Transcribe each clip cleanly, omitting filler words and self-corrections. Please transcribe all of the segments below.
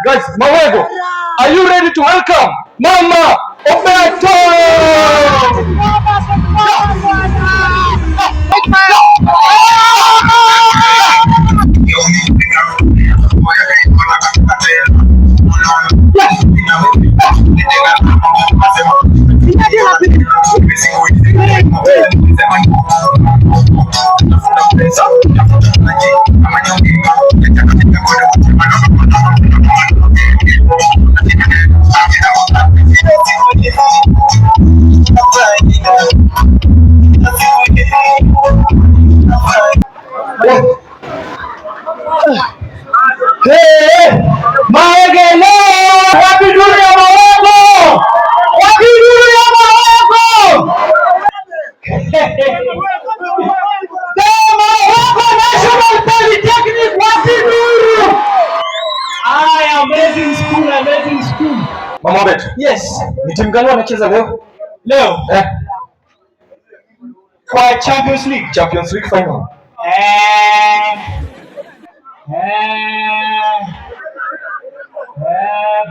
Guys, Mawego, are you ready to welcome Mama Obeto? Hey, Maegele! Wapinduzi ya Mawego! Wapinduzi ya Mawego! The Mawego National Polytechnic Wapinduzi! Amazing school. Mama Beto. Yes. Ni timu gani wanacheza leo? Kwa Champions League final.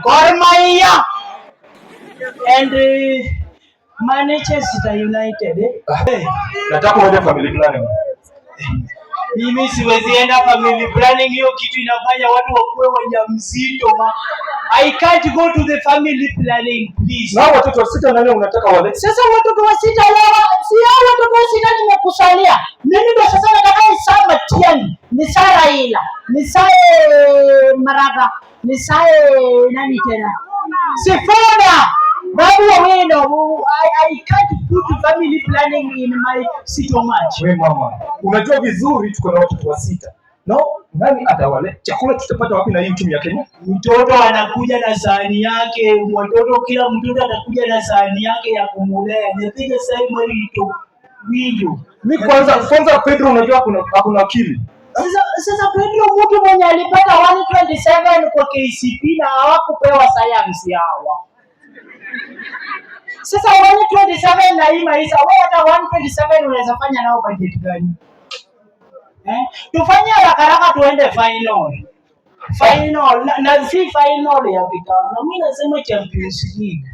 Gor Mahia and Manchester United. Nataka uende family planning. Mimi siwezi enda family planning, hiyo kitu inafanya watu wakuwe wajamzito. I can't go to the family planning, please. Na watoto wasita nani unataka wale? Sasa watoto wasita wao, si hao watoto wasita nimekusalia. Mimi ndio sasa nataka nisama Tiani, nisara ila, nisae Maraga, nisae nani tena? Sifona. Babu weno, I can't put family planning in my stomach. Wewe mama, unajua vizuri tuko na watoto wasita. No, nani atawale? Chakula tutapata wapi na hii timu ya Kenya? Mtoto anakuja na sahani yake, kila mtoto anakuja na sahani yake ya kumulea. Nipige sasa mwito video. Mimi kwanza Pedro unajua hakuna akili. Sasa Pedro mtu mwenye alipata 127 kwa KCP na hawakupewa science hawa. Sasa 127 na hii maisha, wewe hata 127 unaweza fanya nao budget gani? Tufanye haraka tuende final. Na si final ya vikao. Na mimi nasema Champions League.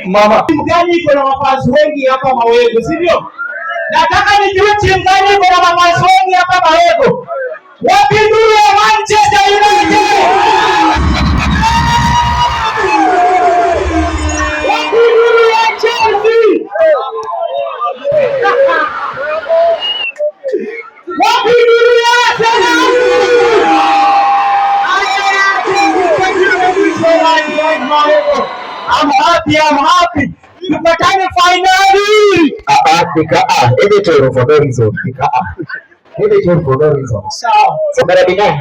Mama, timu gani iko na mafans wengi hapa Mawego, sivyo? Nataka nijue timu gani iko na mafans wengi hapa Mawego. Wapinduzi wa Manchester United. Wapinduzi wa Chelsea. Wapinduzi wa Arsenal. I'm happy. Tupatane finali. Hivi tu for no reason. Hivi tu for no reason. So better be nine.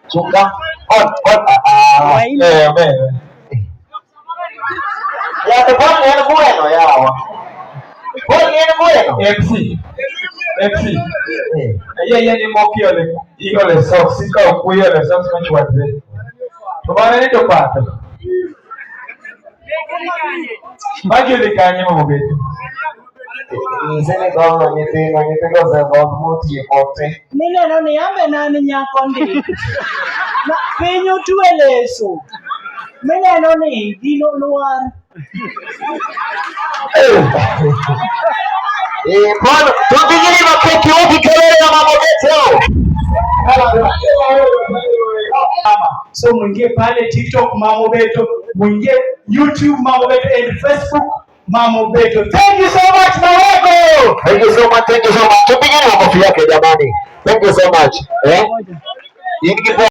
Chunga. On. Ya te pone el bueno ya. Pone el bueno. FC. Yeye ni mokio le. Hiyo le socks sika kuyo le socks kwa chwade. Tubane ni topata. Mbagi likanye Mama Beto. Izene kwa nyete za moti yote. Nile no ni ambe nani nyakondi. Na penyo tueleso. Mene no ni dino noir. Bwana, tupigeni makofi wapi kelele ya Mama Beto. So mwingie pale TikTok Mama Beto, mwingie YouTube Mama Beto and Facebook Mama Beto. Thank you so much Mawego. Thank you so much. Tupigeni makofi yake jamani. Thank you so much.